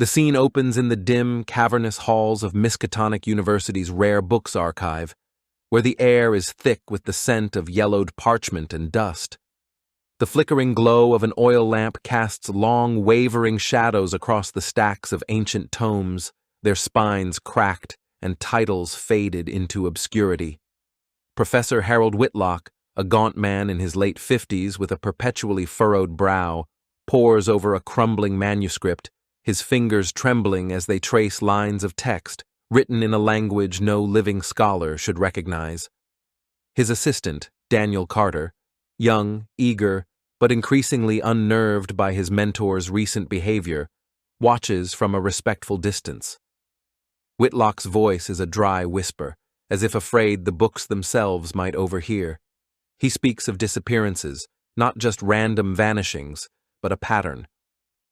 The scene opens in the dim, cavernous halls of Miskatonic University's rare books archive, where the air is thick with the scent of yellowed parchment and dust. The flickering glow of an oil lamp casts long, wavering shadows across the stacks of ancient tomes, their spines cracked and titles faded into obscurity. Professor Harold Whitlock, a gaunt man in his late 50s with a perpetually furrowed brow, pores over a crumbling manuscript, his fingers trembling as they trace lines of text written in a language no living scholar should recognize. His assistant, Daniel Carter, young, eager, but increasingly unnerved by his mentor's recent behavior, watches from a respectful distance. Whitlock's voice is a dry whisper, as if afraid the books themselves might overhear. He speaks of disappearances, not just random vanishings, but a pattern.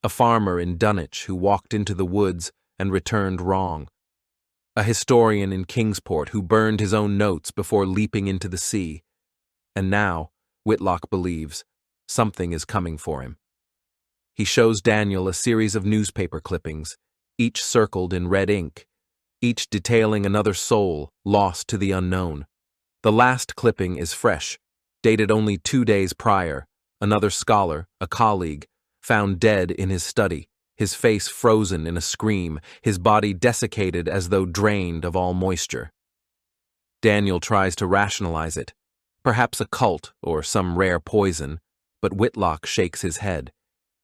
A farmer in Dunwich who walked into the woods and returned wrong. A historian in Kingsport who burned his own notes before leaping into the sea. And now, Whitlock believes, something is coming for him. He shows Daniel a series of newspaper clippings, each circled in red ink, each detailing another soul lost to the unknown. The last clipping is fresh, dated only 2 days prior. Another scholar, a colleague, found dead in his study, his face frozen in a scream, his body desiccated as though drained of all moisture. Daniel tries to rationalize it, perhaps a cult or some rare poison, but Whitlock shakes his head.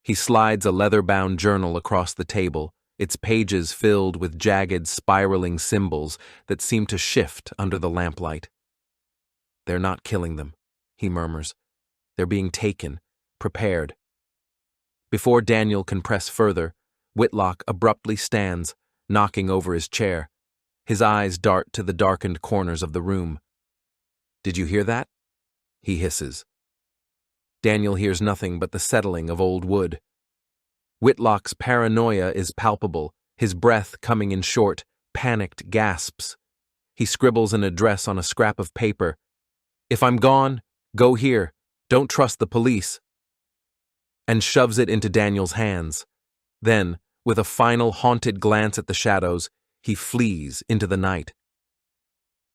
He slides a leather-bound journal across the table, its pages filled with jagged, spiraling symbols that seem to shift under the lamplight. "They're not killing them," he murmurs. "They're being taken, prepared." Before Daniel can press further, Whitlock abruptly stands, knocking over his chair. His eyes dart to the darkened corners of the room. "Did you hear that?" he hisses. Daniel hears nothing but the settling of old wood. Whitlock's paranoia is palpable, his breath coming in short, panicked gasps. He scribbles an address on a scrap of paper. "If I'm gone, go here. Don't trust the police." And shoves it into Daniel's hands. Then, with a final haunted glance at the shadows, he flees into the night.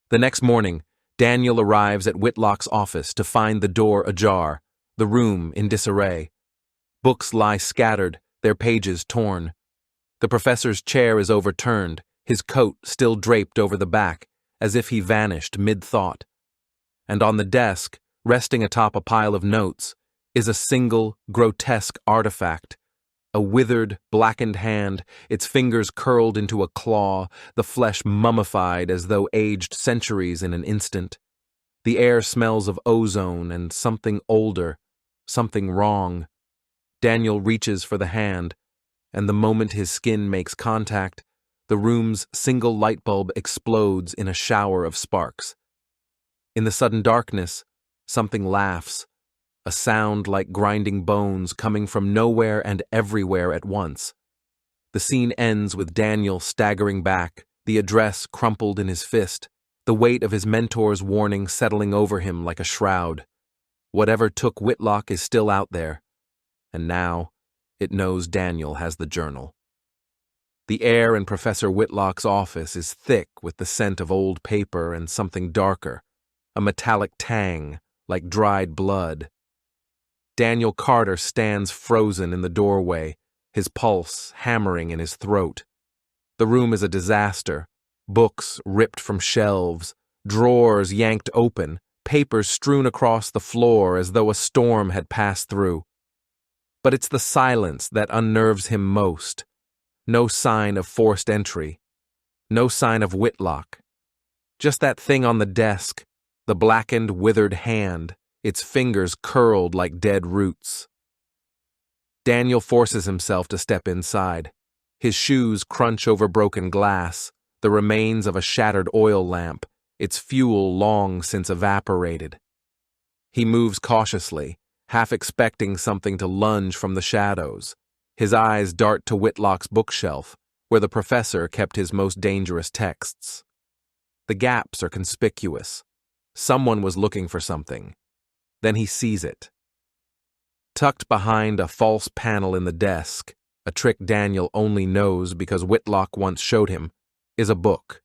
The next morning, Daniel arrives at Whitlock's office to find the door ajar, the room in disarray. Books lie scattered, their pages torn. The professor's chair is overturned, his coat still draped over the back, as if he vanished mid-thought. And on the desk, resting atop a pile of notes, is a single, grotesque artifact. A withered, blackened hand, its fingers curled into a claw, the flesh mummified as though aged centuries in an instant. The air smells of ozone and something older, something wrong. Daniel reaches for the hand, and the moment his skin makes contact, the room's single light bulb explodes in a shower of sparks. In the sudden darkness, something laughs, a sound like grinding bones coming from nowhere and everywhere at once. The scene ends with Daniel staggering back, the address crumpled in his fist, the weight of his mentor's warning settling over him like a shroud. Whatever took Whitlock is still out there, and now it knows Daniel has the journal. The air in Professor Whitlock's office is thick with the scent of old paper and something darker, a metallic tang, like dried blood. Daniel Carter stands frozen in the doorway, his pulse hammering in his throat. The room is a disaster, books ripped from shelves, drawers yanked open, papers strewn across the floor as though a storm had passed through. But it's the silence that unnerves him most. No sign of forced entry. No sign of Whitlock. Just that thing on the desk, the blackened, withered hand, its fingers curled like dead roots. Daniel forces himself to step inside. His shoes crunch over broken glass, the remains of a shattered oil lamp, its fuel long since evaporated. He moves cautiously, half expecting something to lunge from the shadows. His eyes dart to Whitlock's bookshelf, where the professor kept his most dangerous texts. The gaps are conspicuous. Someone was looking for something. Then he sees it. Tucked behind a false panel in the desk, a trick Daniel only knows because Whitlock once showed him, is a book.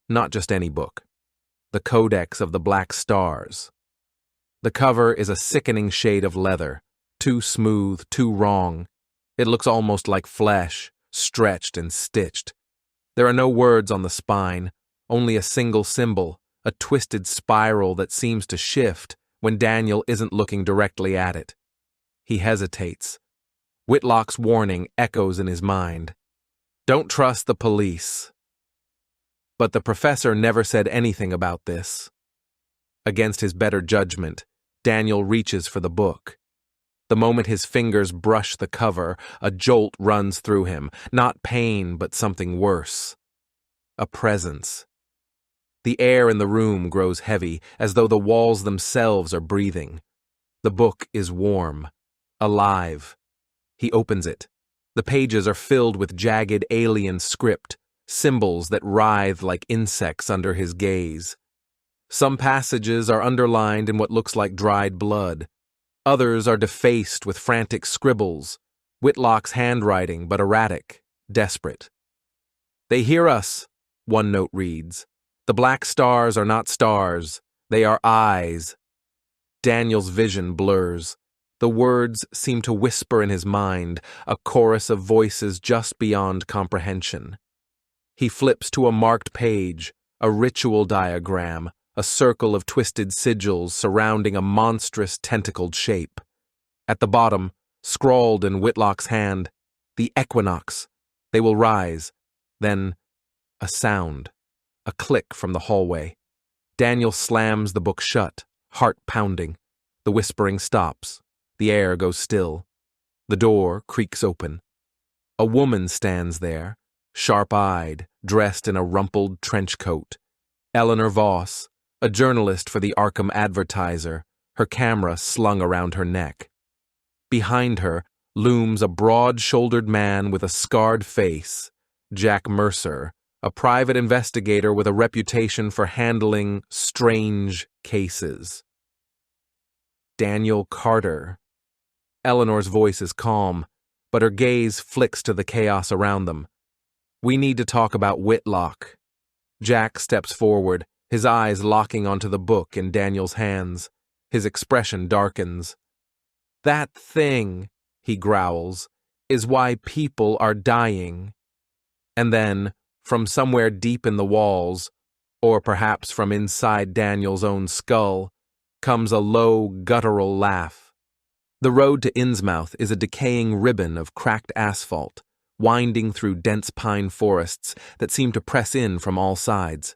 Not just any book. The Codex of the Black Stars. The cover is a sickening shade of leather, too smooth, too wrong. It looks almost like flesh, stretched and stitched. There are no words on the spine, only a single symbol, a twisted spiral that seems to shift when Daniel isn't looking directly at it. He hesitates. Whitlock's warning echoes in his mind. Don't trust the police. But the professor never said anything about this. Against his better judgment, Daniel reaches for the book. The moment his fingers brush the cover, a jolt runs through him, not pain, but something worse. A presence. The air in the room grows heavy, as though the walls themselves are breathing. The book is warm, alive. He opens it. The pages are filled with jagged alien script, symbols that writhe like insects under his gaze. Some passages are underlined in what looks like dried blood. Others are defaced with frantic scribbles, Whitlock's handwriting but erratic, desperate. They hear us, one note reads. The black stars are not stars, they are eyes. Daniel's vision blurs. The words seem to whisper in his mind, a chorus of voices just beyond comprehension. He flips to a marked page, a ritual diagram, a circle of twisted sigils surrounding a monstrous tentacled shape. At the bottom, scrawled in Whitlock's hand, the equinox. They will rise. Then, a sound. A click from the hallway. Daniel slams the book shut, heart pounding. The whispering stops. The air goes still. The door creaks open. A woman stands there, sharp-eyed, dressed in a rumpled trench coat. Eleanor Voss, a journalist for the Arkham Advertiser, her camera slung around her neck. Behind her looms a broad-shouldered man with a scarred face, Jack Mercer, a private investigator with a reputation for handling strange cases. Daniel Carter. Eleanor's voice is calm, but her gaze flicks to the chaos around them. We need to talk about Whitlock. Jack steps forward, his eyes locking onto the book in Daniel's hands. His expression darkens. That thing, he growls, is why people are dying. And then, from somewhere deep in the walls, or perhaps from inside Daniel's own skull, comes a low, guttural laugh. The road to Innsmouth is a decaying ribbon of cracked asphalt, winding through dense pine forests that seem to press in from all sides.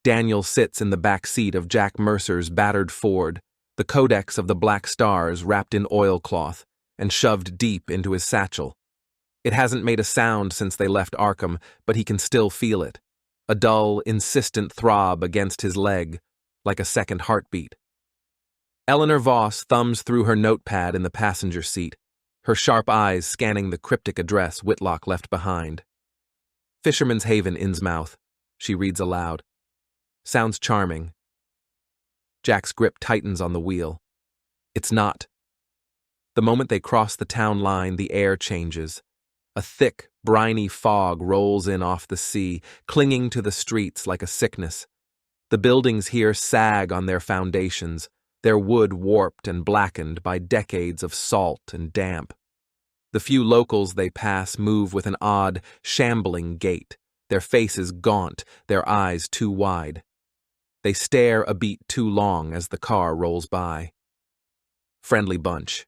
Daniel sits in the back seat of Jack Mercer's battered Ford, the Codex of the Black Stars wrapped in oilcloth and shoved deep into his satchel. It hasn't made a sound since they left Arkham, but he can still feel it. A dull, insistent throb against his leg, like a second heartbeat. Eleanor Voss thumbs through her notepad in the passenger seat, her sharp eyes scanning the cryptic address Whitlock left behind. Fisherman's Haven, Innsmouth, she reads aloud. Sounds charming. Jack's grip tightens on the wheel. It's not. The moment they cross the town line, the air changes. A thick, briny fog rolls in off the sea, clinging to the streets like a sickness. The buildings here sag on their foundations, their wood warped and blackened by decades of salt and damp. The few locals they pass move with an odd, shambling gait, their faces gaunt, their eyes too wide. They stare a beat too long as the car rolls by. Friendly bunch,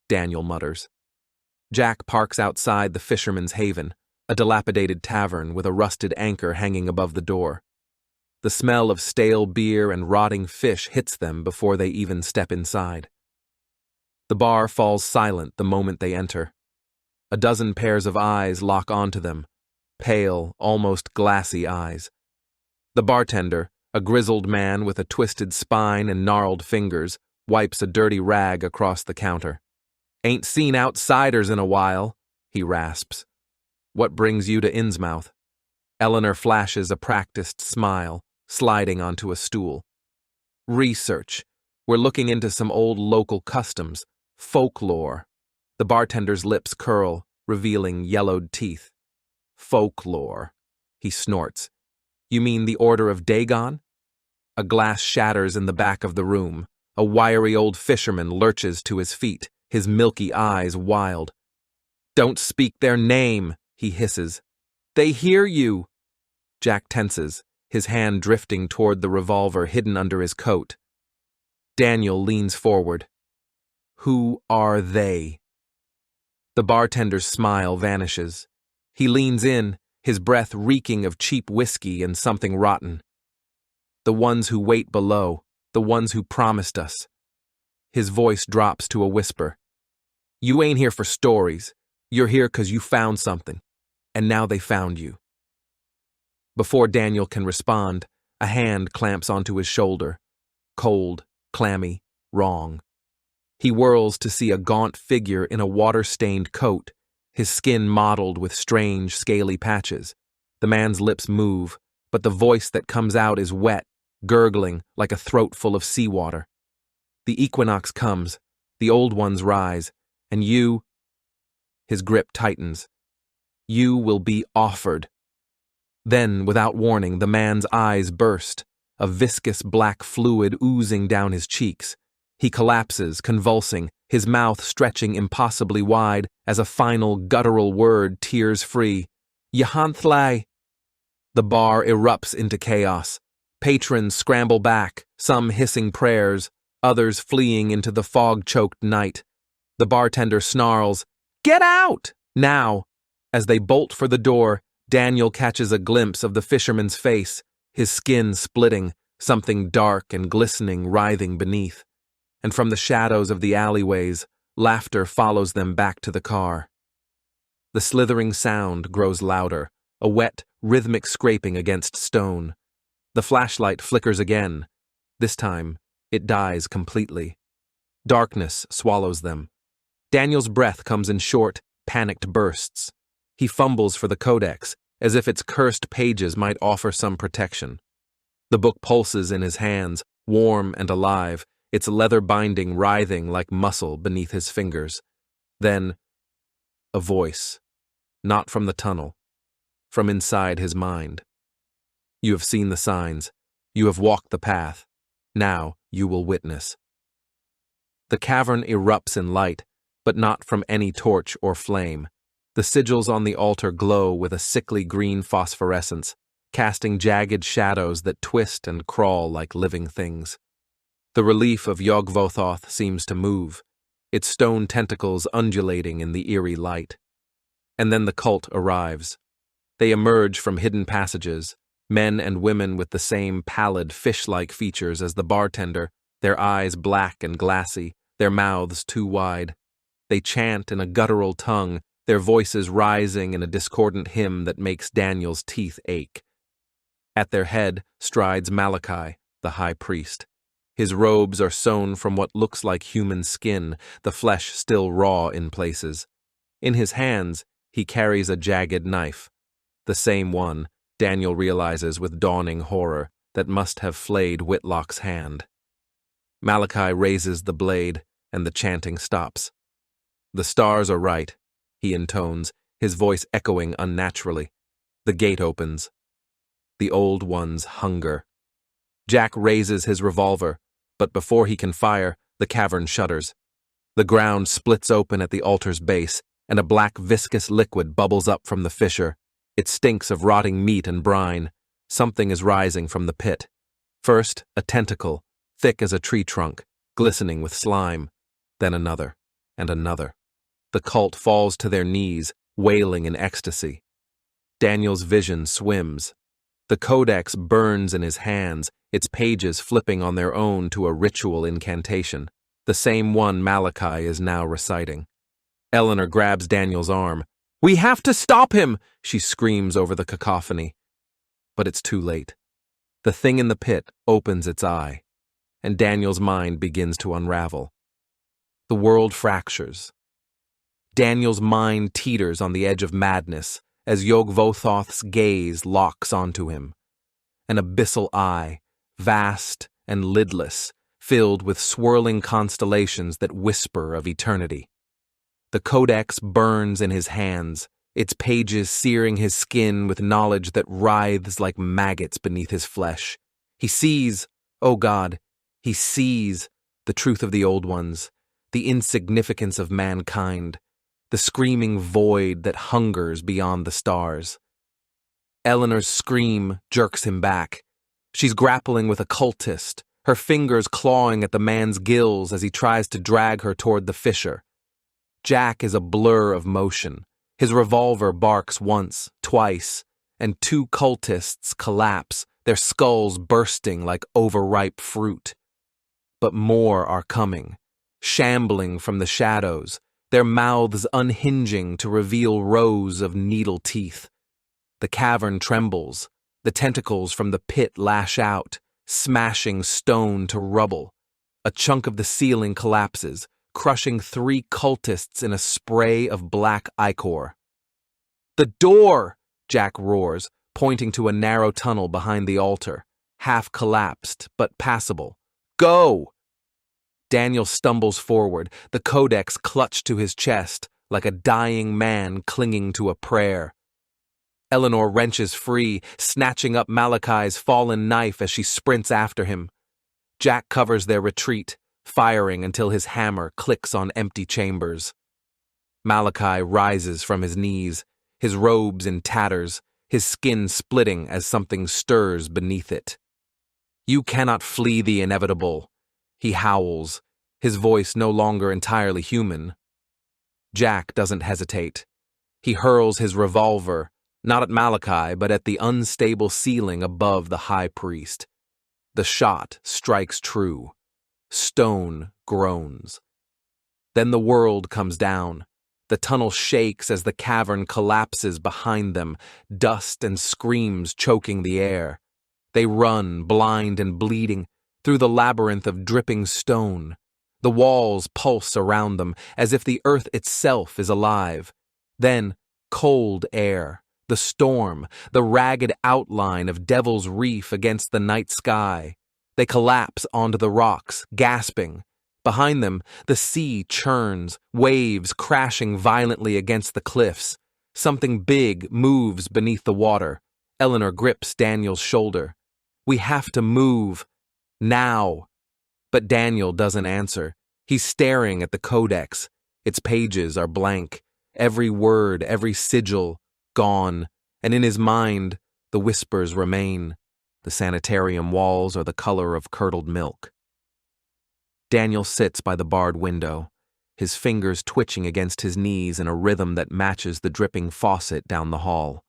Daniel mutters. Jack parks outside the Fisherman's Haven, a dilapidated tavern with a rusted anchor hanging above the door. The smell of stale beer and rotting fish hits them before they even step inside. The bar falls silent the moment they enter. A dozen pairs of eyes lock onto them, pale, almost glassy eyes. The bartender, a grizzled man with a twisted spine and gnarled fingers, wipes a dirty rag across the counter. Ain't seen outsiders in a while, he rasps. What brings you to Innsmouth? Eleanor flashes a practiced smile, sliding onto a stool. Research. We're looking into some old local customs, folklore. The bartender's lips curl, revealing yellowed teeth. Folklore, he snorts. You mean the Order of Dagon? A glass shatters in the back of the room. A wiry old fisherman lurches to his feet, his milky eyes wild. Don't speak their name, he hisses. They hear you. Jack tenses, his hand drifting toward the revolver hidden under his coat. Daniel leans forward. Who are they? The bartender's smile vanishes. He leans in, his breath reeking of cheap whiskey and something rotten. The ones who wait below, the ones who promised us. His voice drops to a whisper. You ain't here for stories. You're here 'cause you found something. And now they found you. Before Daniel can respond, a hand clamps onto his shoulder. Cold, clammy, wrong. He whirls to see a gaunt figure in a water-stained coat, his skin mottled with strange, scaly patches. The man's lips move, but the voice that comes out is wet, gurgling like a throat full of seawater. The equinox comes, the old ones rise, and you... His grip tightens. You will be offered. Then, without warning, the man's eyes burst, a viscous black fluid oozing down his cheeks. He collapses, convulsing, his mouth stretching impossibly wide as a final guttural word tears free. Yahanthlai! The bar erupts into chaos. Patrons scramble back, some hissing prayers, others fleeing into the fog-choked night. The bartender snarls, Get out! Now! As they bolt for the door, Daniel catches a glimpse of the fisherman's face, his skin splitting, something dark and glistening writhing beneath. And from the shadows of the alleyways, laughter follows them back to the car. The slithering sound grows louder, a wet, rhythmic scraping against stone. The flashlight flickers again. This time, it dies completely. Darkness swallows them. Daniel's breath comes in short, panicked bursts. He fumbles for the codex, as if its cursed pages might offer some protection. The book pulses in his hands, warm and alive, its leather binding writhing like muscle beneath his fingers. Then, a voice, not from the tunnel, from inside his mind. You have seen the signs. You have walked the path. Now you will witness. The cavern erupts in light, but not from any torch or flame. The sigils on the altar glow with a sickly green phosphorescence, casting jagged shadows that twist and crawl like living things. The relief of Yog-Vothoth seems to move, its stone tentacles undulating in the eerie light. And then the cult arrives. They emerge from hidden passages, men and women with the same pallid, fish-like features as the bartender, their eyes black and glassy, their mouths too wide. They chant in a guttural tongue, their voices rising in a discordant hymn that makes Daniel's teeth ache. At their head strides Malachi, the high priest. His robes are sewn from what looks like human skin, the flesh still raw in places. In his hands, he carries a jagged knife, the same one, Daniel realizes with dawning horror, that must have flayed Whitlock's hand. Malachi raises the blade, and the chanting stops. The stars are right, he intones, his voice echoing unnaturally. The gate opens. The old ones hunger. Jack raises his revolver, but before he can fire, the cavern shudders. The ground splits open at the altar's base, and a black viscous liquid bubbles up from the fissure. It stinks of rotting meat and brine. Something is rising from the pit. First, a tentacle, thick as a tree trunk, glistening with slime. Then another, and another. The cult falls to their knees, wailing in ecstasy. Daniel's vision swims. The codex burns in his hands, its pages flipping on their own to a ritual incantation, the same one Malachi is now reciting. Eleanor grabs Daniel's arm. "We have to stop him!" she screams over the cacophony. But it's too late. The thing in the pit opens its eye, and Daniel's mind begins to unravel. The world fractures. Daniel's mind teeters on the edge of madness as Yog-Vothoth's gaze locks onto him. An abyssal eye, vast and lidless, filled with swirling constellations that whisper of eternity. The codex burns in his hands, its pages searing his skin with knowledge that writhes like maggots beneath his flesh. He sees, oh God, he sees the truth of the old ones, the insignificance of mankind, the screaming void that hungers beyond the stars. Eleanor's scream jerks him back. She's grappling with a cultist, her fingers clawing at the man's gills as he tries to drag her toward the fissure. Jack is a blur of motion. His revolver barks once, twice, and two cultists collapse, their skulls bursting like overripe fruit. But more are coming, shambling from the shadows, their mouths unhinging to reveal rows of needle teeth. The cavern trembles, the tentacles from the pit lash out, smashing stone to rubble. A chunk of the ceiling collapses, crushing 3 cultists in a spray of black ichor. "The door!" Jack roars, pointing to a narrow tunnel behind the altar, half collapsed but passable. "Go!" Daniel stumbles forward, the codex clutched to his chest, like a dying man clinging to a prayer. Eleanor wrenches free, snatching up Malachi's fallen knife as she sprints after him. Jack covers their retreat, firing until his hammer clicks on empty chambers. Malachi rises from his knees, his robes in tatters, his skin splitting as something stirs beneath it. "You cannot flee the inevitable," he howls, his voice no longer entirely human. Jack doesn't hesitate. He hurls his revolver, not at Malachi, but at the unstable ceiling above the high priest. The shot strikes true. Stone groans. Then the world comes down. The tunnel shakes as the cavern collapses behind them, dust and screams choking the air. They run, blind and bleeding, through the labyrinth of dripping stone. The walls pulse around them, as if the earth itself is alive. Then, cold air, the storm, the ragged outline of Devil's Reef against the night sky. They collapse onto the rocks, gasping. Behind them, the sea churns, waves crashing violently against the cliffs. Something big moves beneath the water. Eleanor grips Daniel's shoulder. "We have to move. Now." But Daniel doesn't answer. He's staring at the codex. Its pages are blank. Every word, every sigil, gone. And in his mind, the whispers remain. The sanitarium walls are the color of curdled milk. Daniel sits by the barred window, his fingers twitching against his knees in a rhythm that matches the dripping faucet down the hall.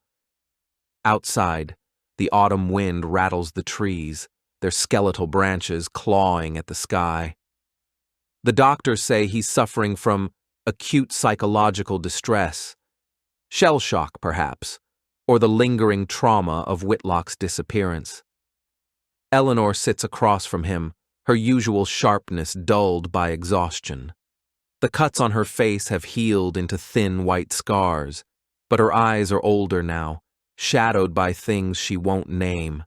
Outside, the autumn wind rattles the trees, their skeletal branches clawing at the sky. The doctors say he's suffering from acute psychological distress, shell shock perhaps, or the lingering trauma of Whitlock's disappearance. Eleanor sits across from him, her usual sharpness dulled by exhaustion. The cuts on her face have healed into thin white scars, but her eyes are older now, shadowed by things she won't name.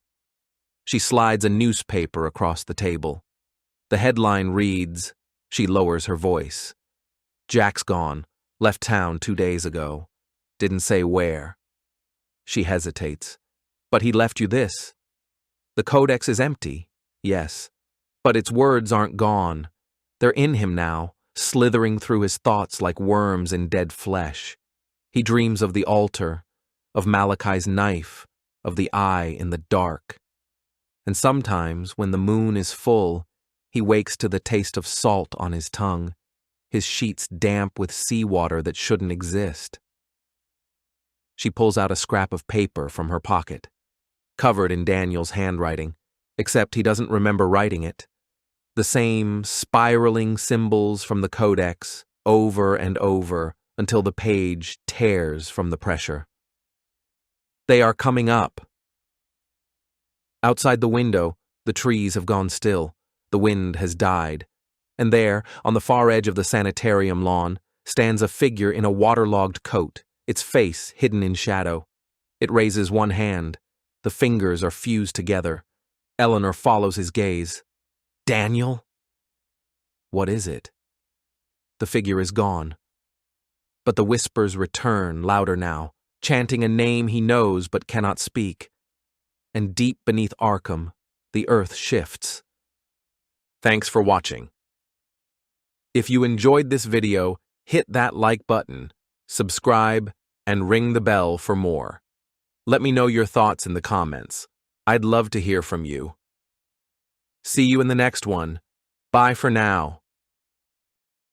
She slides a newspaper across the table. The headline reads, she lowers her voice. "Jack's gone, left town 2 days ago. Didn't say where." She hesitates. "But he left you this." "The codex is empty, yes, but its words aren't gone. They're in him now, slithering through his thoughts like worms in dead flesh. He dreams of the altar, of Malachi's knife, of the eye in the dark. And sometimes, when the moon is full, he wakes to the taste of salt on his tongue, his sheets damp with seawater that shouldn't exist." She pulls out a scrap of paper from her pocket, covered in Daniel's handwriting, except he doesn't remember writing it. The same spiraling symbols from the codex, over and over, until the page tears from the pressure. "They are coming up." Outside the window, the trees have gone still, the wind has died, and there, on the far edge of the sanitarium lawn, stands a figure in a waterlogged coat, its face hidden in shadow. It raises one hand. The fingers are fused together. Eleanor follows his gaze. "Daniel?" What is it? The figure is gone. But the whispers return, louder now, chanting a name he knows but cannot speak. And deep beneath Arkham, the earth shifts. Thanks for watching. If you enjoyed this video, hit that like button, subscribe, and ring the bell for more. Let me know your thoughts in the comments. I'd love to hear from you. See you in the next one. Bye for now.